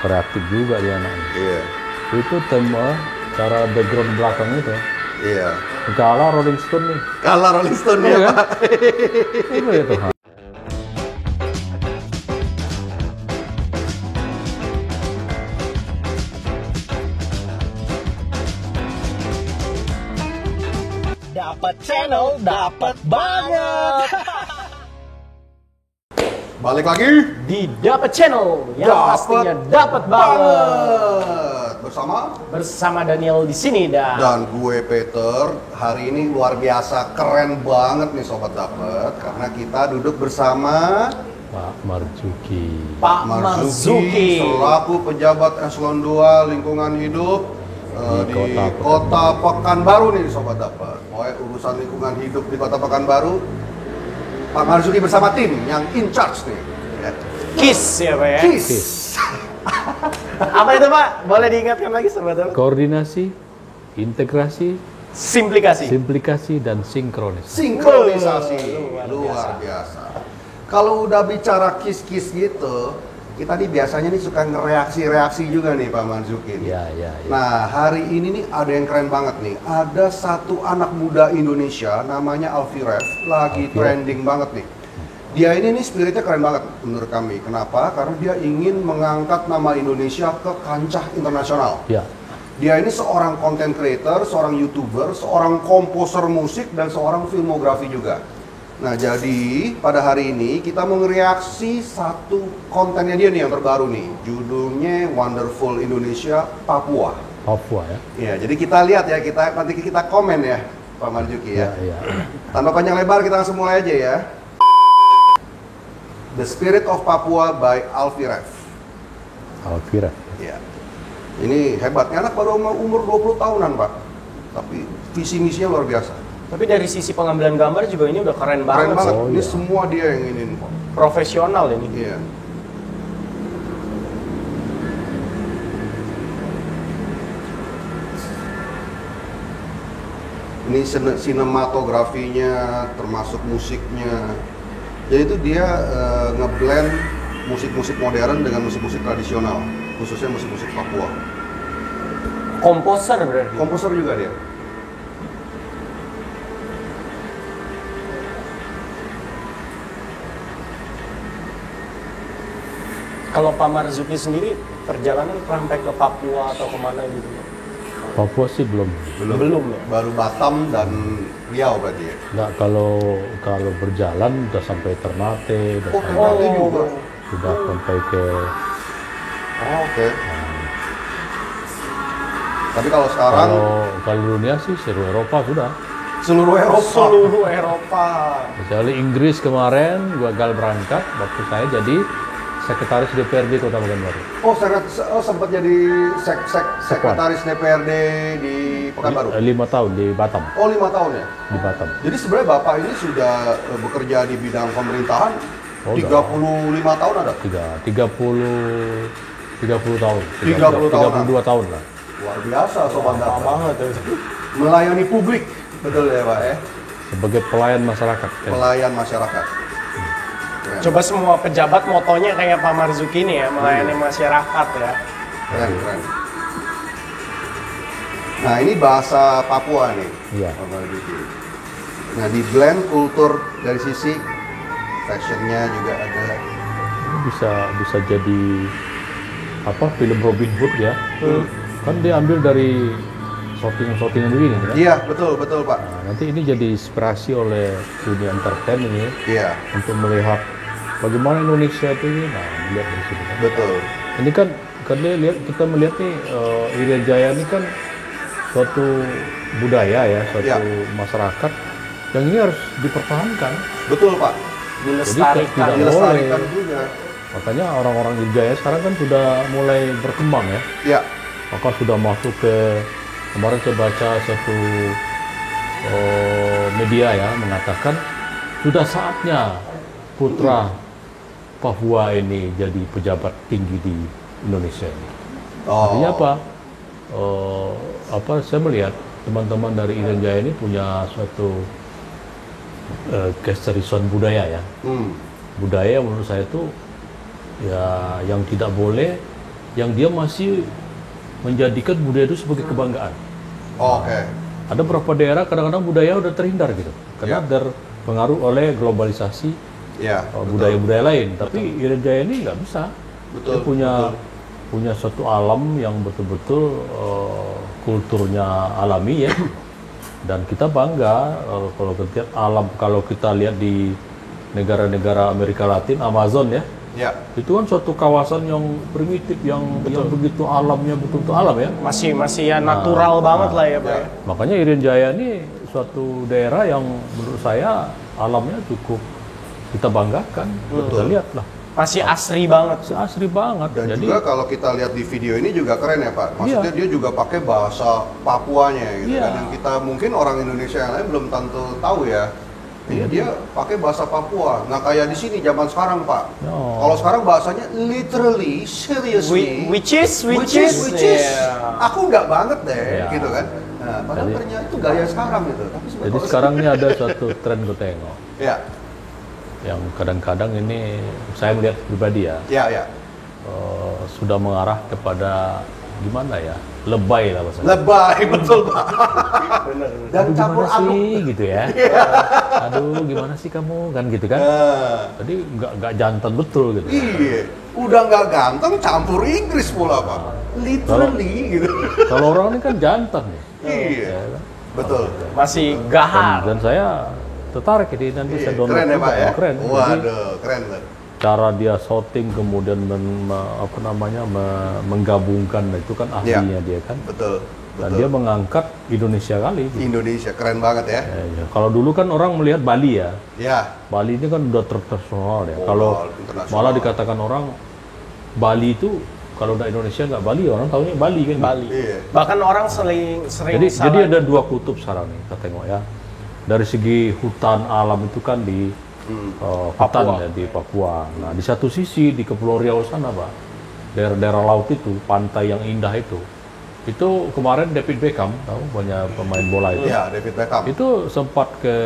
kreatif juga dia anaknya. Iya. Itu tema cara background belakang itu. Iya. Kalah Rolling Stone nih. Kalah Rolling Stone Iya ya, kan? Pak. Itu itu. Dapat channel, dapat banget. Balik lagi. Di Dapat Channel yang pastinya dapat banget. Bersama Daniel di sini Dan gue Peter. Hari ini luar biasa keren banget nih Sobat Dapet, karena kita duduk bersama Pak Marzuki. Pak Marzuki selaku pejabat eselon 2 lingkungan hidup di kota Pekanbaru nih Sobat Dapet. Pokoknya urusan lingkungan hidup di kota Pekanbaru, Pak Marzuki bersama tim yang in charge nih. KISS ya Pak ya? KISS. Apa itu Pak? Boleh diingatkan lagi Sobat? Koordinasi, integrasi, Simplikasi. dan sinkronisasi. Sinkronisasi. Luar Luar biasa. Kalau udah bicara KISS gitu, kita nih biasanya nih suka ngereaksi-reaksi juga nih Pak Marzuki. Ya. Nah, hari ini nih ada yang keren banget nih. Ada satu anak muda Indonesia namanya Alfie Rev, lagi trending banget nih. Dia ini nih spiritnya keren banget menurut kami. Kenapa? Karena dia ingin mengangkat nama Indonesia ke kancah internasional. Ya. Dia ini seorang content creator, seorang YouTuber, seorang komposer musik, dan seorang filmografi juga. Nah, jadi pada hari ini kita mau ngereaksi satu kontennya dia nih yang terbaru nih. Judulnya Wonderful Indonesia Papua. Papua ya. Ya, jadi kita lihat ya, nanti kita komen ya, Pak Marzuki ya. Ya. Tanpa panjang lebar, kita langsung mulai aja ya. The Spirit of Papua by Alfie Rev. Alfie Rev. Ya. Ini hebatnya, anak baru umur 20 tahunan, Pak. Tapi visi misinya luar biasa. Tapi dari sisi pengambilan gambar juga ini udah keren banget. Keren banget. Oh, Ini iya. semua dia yang ingin. Profesional ini. Iya. Ini sinematografinya, termasuk musiknya. Jadi itu dia ngeblend musik-musik modern dengan musik-musik tradisional, khususnya musik-musik Papua. Komposer berarti. Komposer juga dia. Kalau Pak Marzuki sendiri perjalanan sampai ke Papua atau kemana gitu? Papua sih belum. Belum ya? Baru Batam dan Riau berarti ya. Nggak, kalau berjalan udah sampai Ternate, udah Ternate juga. Sudah sampai ke Oke. Tapi kalau sekarang kalau dunia sih seluruh Eropa sudah. seluruh Eropa. Seluruh Eropa. Kecuali Inggris kemarin gagal berangkat waktu saya jadi sekretaris DPRD Kota Pekanbaru. Sempat jadi sekretaris DPRD di Pekanbaru. 5 tahun di Batam. 5 tahun ya. Di Batam. Jadi sebenarnya Bapak ini sudah bekerja di bidang pemerintahan 35 tahun ada? 30 tahun. 32 tahun lah. Luar biasa Sobat Lama Dapet. banget ya. Melayani publik. Betul ya Pak ya? Sebagai pelayan masyarakat. Pelayan masyarakat. Keren. Coba semua pejabat motonya kayak Pak Marzuki ini ya, melayani masyarakat ya. Keren. Nah ini bahasa Papua nih. Iya. Pak Marzuki. Nah di blend kultur dari sisi fashionnya juga ada. Ini bisa jadi film Robin Hood ya. Kan dia ambil dari shooting-shootingan begini kan? Iya betul Pak. Nah, nanti ini jadi inspirasi oleh dunia entertain ini Iya untuk melihat bagaimana Indonesia itu ini. Nah, melihat dari sini kan. betul. Ini kan kita melihat nih Irian Jaya ini kan suatu budaya ya, suatu masyarakat yang ini harus dipertahankan. Betul Pak. Dilestarikan. Dilestarikan juga. Makanya orang-orang Irian Jaya sekarang kan sudah mulai berkembang ya. Iya. Maka sudah masuk ke, kemarin saya baca satu media ya mengatakan sudah saatnya putra Papua ini jadi pejabat tinggi di Indonesia ini. Artinya apa? Saya melihat teman-teman dari Irian Jaya ini punya suatu keseriusan budaya ya. Budaya menurut saya itu ya yang tidak boleh yang dia masih menjadikan budaya itu sebagai kebanggaan. Oke. Ada beberapa daerah kadang-kadang budaya udah terhindar gitu, karena terpengaruh oleh globalisasi Ya. budaya-budaya lain. Tapi Irian Jaya ini nggak bisa. Dia punya suatu alam yang betul-betul kulturnya alami ya. Dan kita bangga kalau kita lihat alam, kalau kita lihat di negara-negara Amerika Latin, Amazon ya. Ya. Itu kan suatu kawasan yang primitif, yang begitu alamnya betul-betul alam ya. Masih ya natural banget lah ya, Pak. Ya. Makanya Irian Jaya ini suatu daerah yang menurut saya alamnya cukup kita banggakan. Kita lihat lah. Masih asri banget. Asri banget. Dan Jadi, juga kalau kita lihat di video ini juga keren ya Pak. Maksudnya dia juga pakai bahasa Papuanya gitu kan. Yang kita mungkin orang Indonesia yang lain belum tentu tahu ya. Ini dia pakai bahasa Papua. Nah kayak di sini zaman sekarang Pak. Kalau sekarang bahasanya literally, seriously, Which is. Yeah. Aku nggak banget deh, Yeah. gitu kan. Nah, padahal ternyata itu gaya sekarang gitu. Tapi jadi sekarang ini ada suatu tren gue tengok. Ya, Yang kadang-kadang ini saya melihat pribadi ya. ya. Sudah mengarah kepada gimana ya? Lebay lah bahasanya. Lebay, betul Pak. Dan Aduh, campur gimana aduk. sih gitu ya. Aduh gimana sih kamu kan gitu kan. Jadi nggak jantan betul gitu. Iya, udah nggak ganteng campur Inggris pula Pak. Literally gitu. Kalau orang ini kan jantan nih. Iya, betul. Masih gahar. Dan saya tertarik ini nanti saya download Keren ya juga. Pak ya. Keren. Jadi, Waduh, keren tuh. cara dia shooting kemudian menggabungkan itu kan ahlinya dia kan. Betul. Dan dia mengangkat Indonesia kali. Indonesia keren banget ya. Ya. Kalau dulu kan orang melihat Bali ya. Ya. Bali ini kan udah terkenal ya. Oh, Kalau internasional. malah dikatakan orang Bali itu kalau udah Indonesia nggak Bali, orang tahunya Bali kan. Bali. Iya. Bahkan orang sering Jadi ada dua kutub sekarang nih kita tengok ya. Dari segi hutan alam itu kan di hutan Papua. ya di Papua. Nah di satu sisi di Kepulauan Riau sana Pak, daerah-daerah laut itu, pantai yang indah itu kemarin David Beckham, tahu banyak pemain bola itu. Ya, David Beckham. Itu sempat ke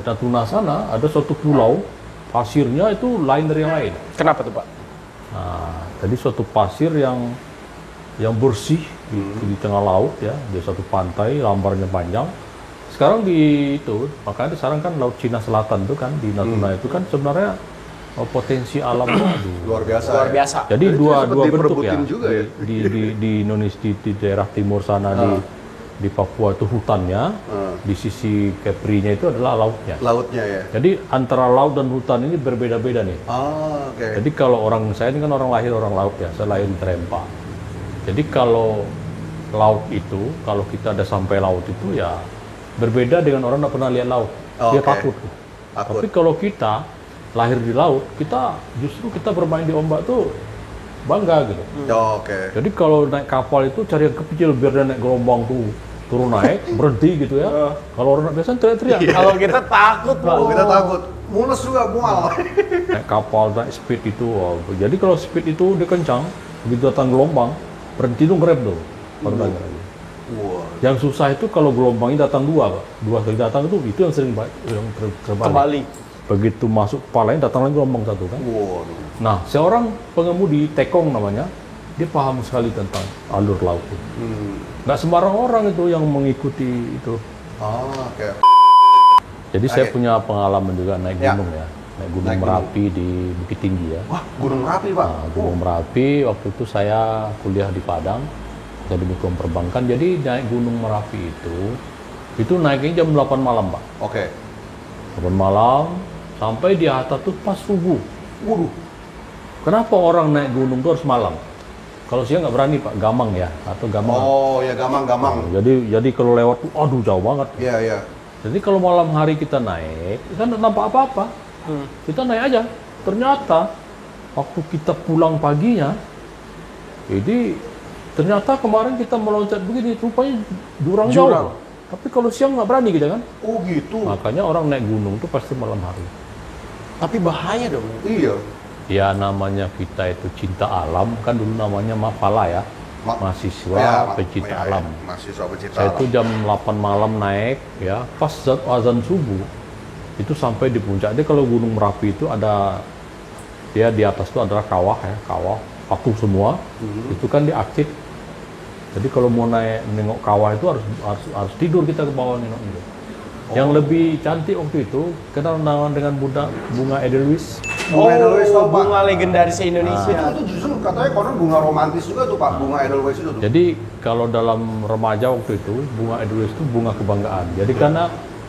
Natuna sana, ada suatu pulau pasirnya itu lain dari yang lain. Kenapa tuh, Pak? Nah, jadi suatu pasir yang bersih di tengah laut ya, di satu pantai, lambarnya panjang. Sekarang makanya sekarang kan Laut Cina Selatan itu kan di Natuna itu kan sebenarnya potensi alamnya Luar biasa. Luar ya. biasa. Jadi Jadi dua sempat bentuk ya. diperebutin juga ya. Di Indonesia di daerah timur sana di Papua itu hutannya, di sisi Kepri-nya itu adalah lautnya. Lautnya ya. Jadi antara laut dan hutan ini berbeda-beda nih. Ah, oke. Jadi kalau saya ini kan orang lahir orang laut ya, saya lahir di Trempa. Jadi kalau laut itu, kalau kita ada sampai laut itu ya berbeda dengan orang nggak pernah lihat laut. Dia Oke. takut. Takut. Tapi kalau kita lahir di laut, kita bermain di ombak tuh bangga gitu. Oke. Jadi kalau naik kapal itu cari yang kecil biar dia naik gelombang tuh turun naik berhenti gitu ya. Kalau orang biasa teriak-teriak. Kalau kita takut, Pak. Oh, kita takut. Mules juga mual. Naik kapal naik speed itu. Jadi kalau speed itu dia kencang, begitu datang gelombang berhenti tuh ngerem tuh. Baru naik lagi. Wah. Yang susah itu kalau gelombangnya datang dua kali datang itu yang sering terbalik. Kembali. Begitu masuk kepalanya datang lagi gelombang satu kan. Waduh. Nah, seorang pengemudi tekong namanya, dia paham sekali tentang alur laut itu. Nggak sembarang orang itu yang mengikuti itu. Ah, oke. Jadi saya punya pengalaman juga naik Ya. gunung ya, naik gunung Naik gunung. Merapi di Bukit Tinggi ya. Wah, Gunung Merapi, Pak. Nah, Gunung Merapi waktu itu saya kuliah di Padang, jadi hukum perbankan. Jadi naik Gunung Merapi itu naiknya jam 8 malam, Pak. Oke. 8 malam sampai di atas tuh pas subuh. Waduh. Kenapa orang naik gunung tuh harus malam? Kalau siang nggak berani, Pak, gamang ya atau gamang. Oh, ya gamang-gamang. Jadi kalau lewat tuh, aduh jauh banget. Iya, iya. Jadi kalau malam hari kita naik, kan nggak nampak apa-apa. Kita naik aja. Ternyata waktu kita pulang paginya, jadi ternyata kemarin kita meloncat begini, rupanya jurang jauh. Tapi kalau siang nggak berani kita kan. Oh, gitu. Makanya orang naik gunung tuh pasti malam hari. Tapi bahaya dong. Iya. Ya namanya kita itu cinta alam, kan dulu namanya Mapala ya. Mahasiswa Ya, pecinta ya, alam. Mahasiswa pecinta Saya alam. itu jam 8 malam naik ya, pas azan subuh itu sampai di puncak. Dia kalau Gunung Merapi itu ada dia di atas itu adalah kawah ya, kawah. patuh semua, itu kan diaktif. Jadi kalau mau naik nengok kawah itu harus tidur kita ke bawah nengok itu. Yang lebih cantik waktu itu kenal dengan bunga Edelweiss. Bunga Edelweiss tuh, Pak. bunga legendaris Indonesia. Itu justru katanya konon bunga romantis juga tuh Pak, bunga Edelweiss itu tuh. Jadi kalau dalam remaja waktu itu bunga Edelweiss itu bunga kebanggaan. Jadi karena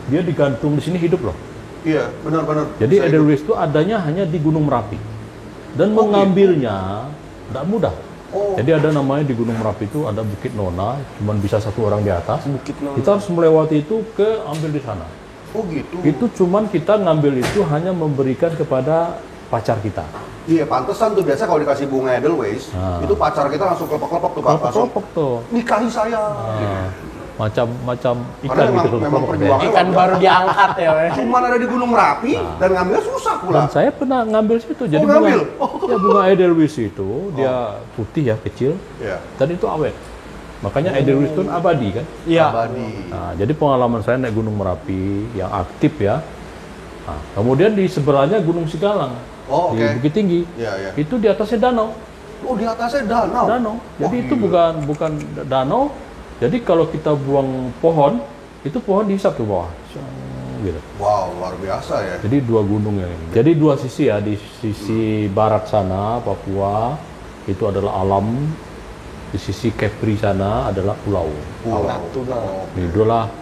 dia digantung di sini hidup loh. Iya, benar-benar. Jadi Saya Edelweiss itu adanya hanya di Gunung Merapi. Dan mengambilnya tidak mudah. Oh. Jadi ada namanya di Gunung Merapi itu ada Bukit Nona, cuman bisa satu orang di atas. Bukit Nona. Kita harus melewati itu ambil di sana. Oh gitu. Itu cuman kita ngambil itu hanya memberikan kepada pacar kita. Iya, pantesan tuh biasa kalau dikasih bunga Edelweiss, itu pacar kita langsung kelepek-kelepek tuh Pak. Langsung, Kelompok tuh. nikahi saya. Macam Karena ikan memang, gitu. memang kelompok. perjuangan Ikan baru diangkat ya. cuman ada di Gunung Merapi dan ngambilnya susah pula. Dan saya pernah ngambil situ. Jadi ngambil? ya bunga Edelweiss itu dia putih ya, kecil. Iya. Dan itu awet. Makanya Edelweiss itu abadi kan. Iya. Abadi. Nah, jadi pengalaman saya naik Gunung Merapi yang aktif ya. Nah, kemudian di sebelahnya Gunung Sigalang Oh, di oke. Bukit Tinggi. Iya, iya. Itu di atasnya danau. Oh, di atasnya danau. Danau. Jadi Wah, itu gila. bukan danau. Jadi kalau kita buang pohon, itu pohon dihisap ke bawah. Gitu. Wow, luar biasa ya. Jadi dua gunung yang ini. Jadi dua sisi ya, di sisi barat sana Papua itu adalah alam, di sisi Kepri sana adalah pulau. Pulau. Natuna. Oh,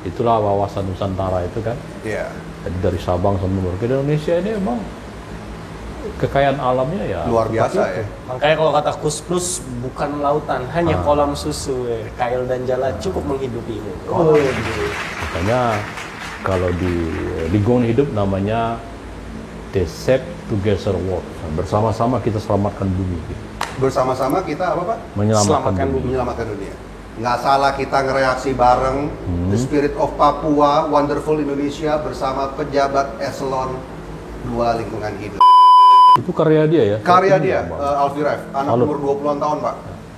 Itulah wawasan Nusantara itu kan. iya. Jadi dari Sabang sampai Merauke, Indonesia ini emang kekayaan alamnya ya Luar biasa seperti ya. itu. Makanya kalau kata Kus Plus bukan lautan, hanya kolam susu. Kail dan Jala cukup menghidupimu. Oh, Makanya kalau di lingkungan hidup namanya the Save Together World. Bersama-sama kita selamatkan bumi. Gitu. Bersama-sama kita apa Pak? Menyelamatkan Selamatkan bumi. Menyelamatkan dunia. Nggak salah kita ngereaksi bareng The Spirit of Papua, Wonderful Indonesia bersama pejabat eselon 2 lingkungan hidup. Itu karya dia ya. Karya Satu dia, Bang. Alfie Rev, anak Halo. umur 20-an tahun Pak.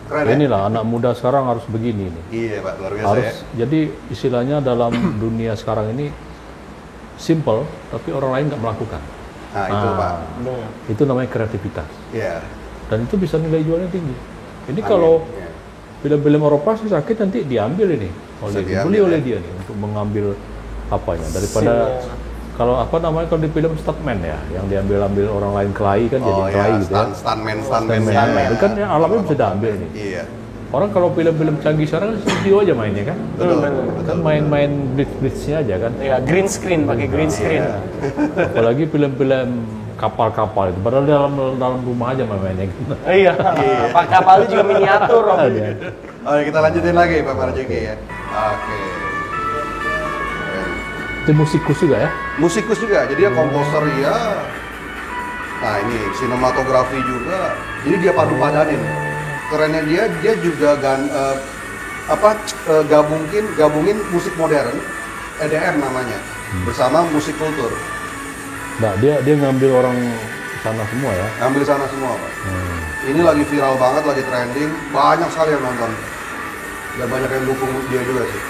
Keren ya? Inilah anak muda sekarang harus begini nih. Iya Pak, luar biasa Harus ya. jadi istilahnya dalam dunia sekarang ini simple tapi orang lain nggak melakukan. Nah itu Pak. Itu namanya kreativitas. Iya. Dan itu bisa nilai jualnya tinggi. Ini Amin. kalau Iya. film-film Eropa sih sakit nanti diambil ini Bisa diambil, dibeli oleh ya. dia nih untuk mengambil apanya daripada kalau apa namanya kalau di film stuntman ya yang diambil orang lain kelahi kan jadi Oh kelahi ya, gitu ya. stuntman Stuntman, ya. itu kan yang alamnya bisa diambil nih. Iya. Orang kalau film-film canggih sekarang kan studio aja mainnya kan. Betul, Kan betul. main-main blitz-blitznya aja kan. Ya, green screen, pakai green screen. Apalagi film-film kapal-kapal itu padahal dalam rumah aja mainnya gitu. Iya. Pak kapalnya juga miniatur, Om. Oke, kita lanjutin lagi Pak Marjoki ya. Oke. Keren. Itu musikus juga ya. Musikus juga, jadi dia komposer ya. Nah ini sinematografi juga. Jadi dia padu-padanin. Kerennya dia juga gabungin musik modern, EDM namanya, bersama musik kultur. Nah, dia ngambil orang sana semua ya. Ambil sana semua Pak. Ini lagi viral banget, lagi trending, banyak sekali yang nonton. Dan banyak yang dukung dia juga sih.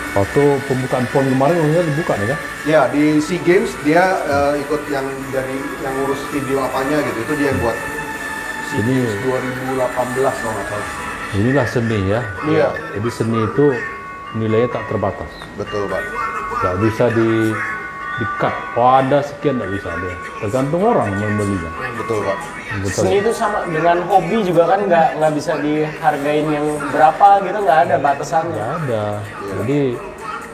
Waktu pembukaan PON kemarin maksudnya dibuka nih kan? Ya di SEA Games dia ikut yang ngurus video apanya gitu, itu dia yang buat. SEA Ini- Games 2018 kalau nggak salah. Inilah seni ya. Iya. Jadi seni itu nilainya tak terbatas. Betul Pak. Nggak bisa di-cut. Oh ada sekian nggak bisa dia. Tergantung orang membelinya. Betul Pak. Betul. Seni itu sama dengan hobi juga kan nggak bisa dihargain yang berapa gitu, nggak ada batasannya. Nggak ada. Jadi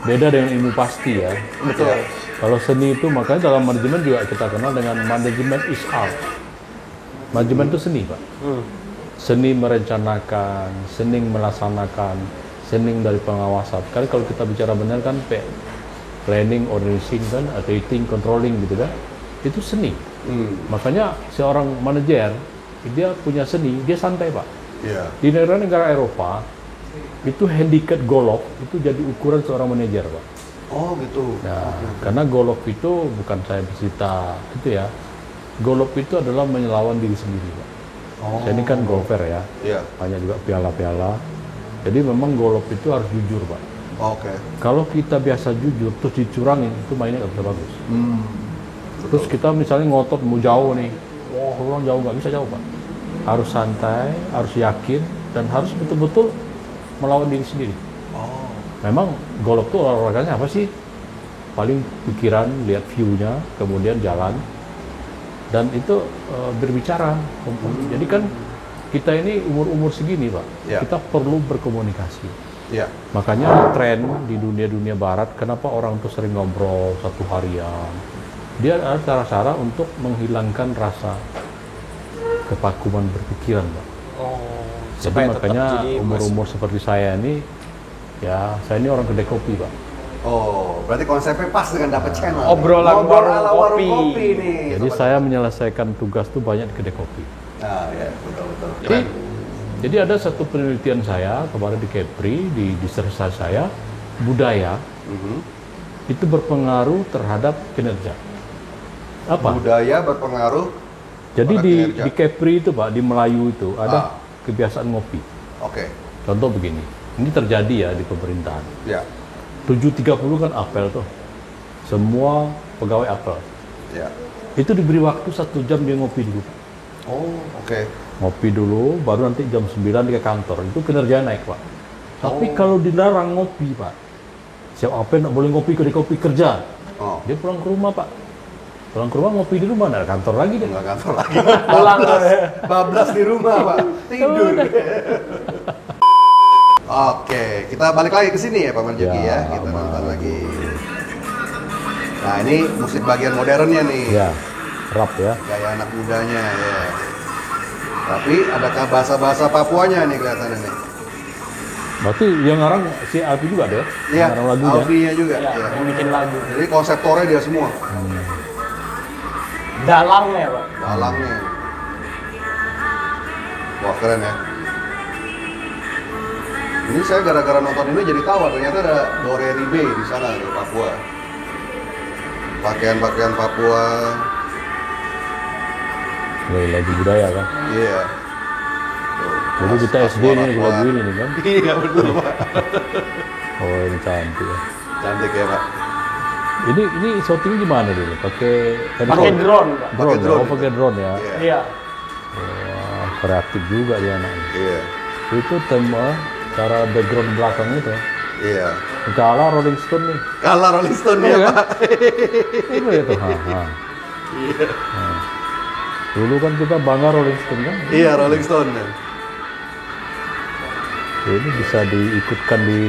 beda dengan ilmu pasti ya. Betul. Kalau seni itu makanya dalam manajemen juga kita kenal dengan manajemen is art. Manajemen itu seni Pak. Seni merencanakan, seni melaksanakan, seni dari pengawasan. Karena kalau kita bicara benar kan planning, organizing kan, rating, controlling gitu kan, itu seni. Makanya seorang manajer dia punya seni, dia santai Pak. Iya. Di negara-negara Eropa itu handicap golf itu jadi ukuran seorang manajer Pak. Oh gitu. Nah, karena golf itu bukan saya bercerita itu ya. Golf itu adalah menyelawan diri sendiri Pak. Saya ini kan golfer ya, Iya. banyak juga piala-piala. Jadi memang golf itu harus jujur Pak. Oke. Kalau kita biasa jujur terus dicurangin itu mainnya nggak bisa bagus. Terus kita misalnya ngotot mau jauh nih, peluang jauh, nggak bisa jauh Pak. Harus santai, harus yakin, dan harus betul-betul melawan diri sendiri. Oh. Memang golf tuh olahraganya apa sih? Paling pikiran, lihat view-nya, kemudian jalan, dan itu berbicara. Jadi kan kita ini umur-umur segini Pak, kita perlu berkomunikasi. Makanya tren di dunia barat, kenapa orang tuh sering ngobrol satu harian? Dia ada cara-cara untuk menghilangkan rasa kevakuman berpikiran Pak. Jadi makanya umur-umur seperti saya ini, ya saya ini orang kedai kopi Pak. Oh, berarti konsepnya pas dengan dapat channel. Obrolan warung kopi nih. Jadi saya menyelesaikan tugas tuh banyak di kedai kopi. Nah, ya betul. Jadi ada satu penelitian saya kemarin di Kepri, di disertasi saya, budaya itu berpengaruh terhadap kinerja. Apa? Budaya berpengaruh. Jadi di Kepri itu Pak, di Melayu itu ada kebiasaan ngopi. Oke. Contoh begini, ini terjadi ya di pemerintahan. Ya. 7.30 kan apel tuh, semua pegawai apel. Ya. Itu diberi waktu 1 jam dia ngopi dulu. Oh, oke. Ngopi dulu, baru nanti jam 9 dia ke kantor. Itu kinerja naik Pak. Tapi kalau dilarang ngopi Pak, siap apel nggak boleh ngopi, ke kopi kerja. Dia pulang ke rumah Pak. Pulang ke rumah ngopi di rumah, nah kantor lagi dia. Nggak kantor lagi. bablas di rumah Pak, tidur. Oke, kita balik lagi ke sini ya Pak Marzuki ya. Kita nonton lagi. Nah ini musik bagian modernnya nih. Ya, rap ya. Gaya anak mudanya ya. Tapi adakah bahasa-bahasa Papuanya nih kelihatannya nih? Berarti yang ngarang si Alfi juga deh? Iya, Ngarang lagunya. Alfi-nya juga. Ya, Ya. yang bikin lagu. Jadi konseptornya dia semua. Dalangnya Pak. Dalangnya. Wah keren ya. Ini saya gara-gara nonton ini jadi tahu ternyata ada Doreribe di sana di Papua. Pakaian-pakaian Papua. Lagu budaya kan. Iya. Jadi kita SD nih lagu ini nih kan. Iya betul Pak. Oh ini cantik ya. Cantik ya Pak. Ini syuting gimana dulu? Pakai drone Pak. Drone, drone. oh pakai drone ya. Iya. Wah, kreatif juga dia anaknya. Iya. Itu tema cara background belakang itu. Iya. Kalah Rolling Stone nih. Kalah Rolling Stone Iya ya kan? Pak. Itu ya tuh. Iya. Dulu kan kita bangga Rolling Stone kan. Iya Rolling Stone. Ini bisa diikutkan di.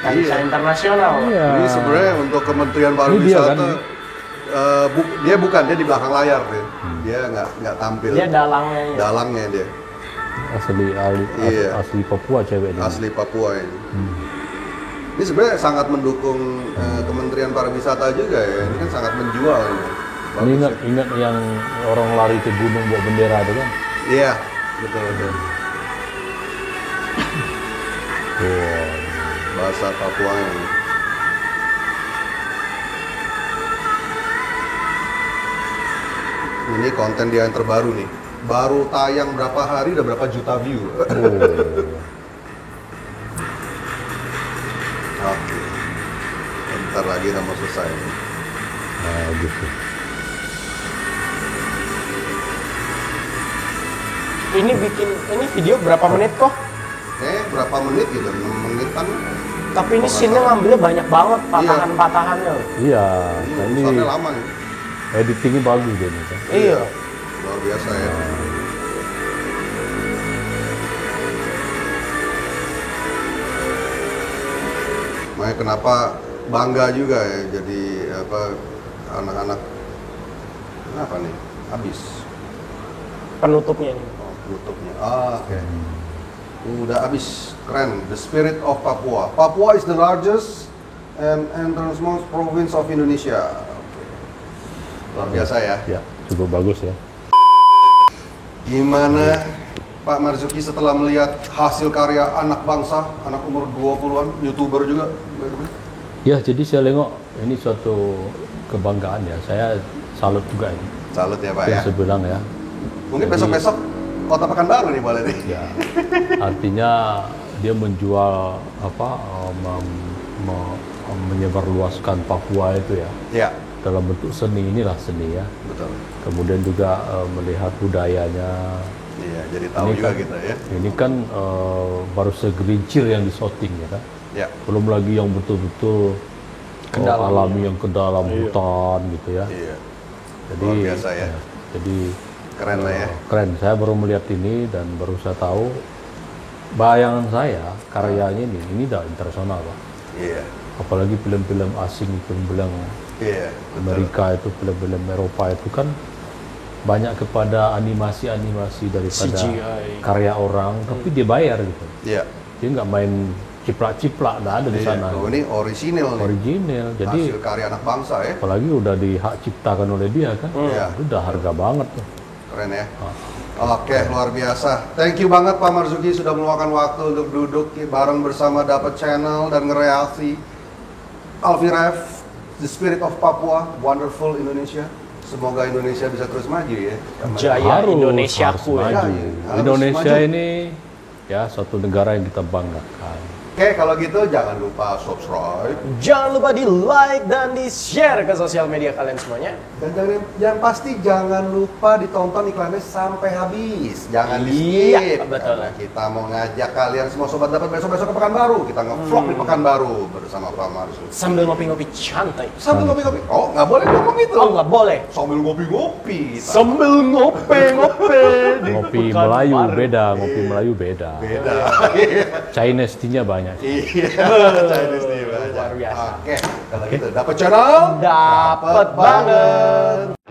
Kancah internasional Pak. Iya. Ini sebenarnya untuk Kementerian Ini dia Pariwisata. kan? Dia bukan, dia di belakang layar dia. Dia nggak tampil. Dia dalangnya. Dalangnya dia. Asli asli Papua cewek ini. Asli Papua ini. Ini sebenarnya sangat mendukung Kementerian Pariwisata juga ya. Ini kan sangat menjual ini. Ini ingat yang orang lari ke gunung bawa bendera itu kan? Iya, betul. Wah. Bahasa Papua ini. Ini konten dia yang terbaru nih. Baru tayang berapa hari udah berapa juta view. Oke. Bentar lagi udah mau selesai. Nah, gitu. Ini video berapa menit kok? Berapa menit gitu? 6 menitan. Tapi ini scene-nya ngambilnya banyak banget patahan-patahannya. Iya, nah ini Soalnya lama nih. editingnya bagus deh nih kan. Iya. Luar biasa ya. Makanya kenapa bangga juga ya jadi anak-anak kenapa nih habis Penutupnya ini. tutupnya. Oke. Udah habis. Keren. The Spirit of Papua. Papua is the largest and northernmost province of Indonesia. Luar biasa ya. Ya, cukup bagus ya. Gimana Pak Marzuki setelah melihat hasil karya anak bangsa, anak umur 20-an, YouTuber juga? Ya, jadi saya lihat ini suatu kebanggaan ya. Saya salut juga ini. Salut ya Pak ya. Yang saya bilang ya. Mungkin Jadi- besok-besok Kota Pekanbaru nih boleh nih. Ya, artinya dia menjual apa, menyebarluaskan Papua itu ya. Ya. dalam bentuk seni, inilah seni ya. Betul. Kemudian juga melihat budayanya. Iya, jadi tahu Ini juga kan- kita ya. Ini kan baru segelincir yang disorting ya kan. Ya. Belum lagi yang betul-betul alami yang ke dalam hutan gitu ya. Iya. Jadi Luar biasa ya. Jadi Keren lah ya. keren. Saya baru melihat ini dan baru saya tahu bayangan saya karyanya ini udah internasional Pak. Iya. Apalagi film-film asing, film-film Iya. Amerika itu, film-film Eropa itu kan banyak kepada animasi-animasi daripada CGI. karya orang, tapi dia bayar gitu. Iya. Dia nggak main ciplak-ciplak, nggak ada di Iya. sana. Oh, ini orisinil nih. Original, jadi Hasil karya anak bangsa ya. apalagi udah dihak ciptakan oleh dia kan, Iya. itu udah harga banget tuh. Keren ya. Oke, luar biasa. Thank you banget Pak Marzuki sudah meluangkan waktu untuk duduk bareng bersama Dapat Channel dan ngereaksi Alfie Ref, The Spirit of Papua, Wonderful Indonesia. Semoga Indonesia bisa terus maju ya. Jaya Indonesiaku harus ya. maju. Harus Indonesia maju. ini ya suatu negara yang kita banggakan. Oke, kalau gitu jangan lupa subscribe. Jangan lupa di like dan di share ke sosial media kalian semuanya. Dan jangan pasti jangan lupa ditonton iklannya sampai habis. Jangan di Iya, skip. betul. Karena kita mau ngajak kalian semua sobat dapat besok-besok ke Pekanbaru. Kita nge-vlog di Pekanbaru bersama Pak Marzuki. Sambil ngopi-ngopi santai. Sambil ngopi-ngopi. Oh, nggak boleh ngomong itu. Oh nggak boleh. Sambil ngopi-ngopi. Sambil ngopi-ngopi di Ngopi Pekanbaru. Melayu beda, ngopi Melayu beda. Beda. Chinese tea-nya banyak. Iya. Chinese tea banyak. Luar biasa. Oke, kalau gitu dapat channel. Dapat banget.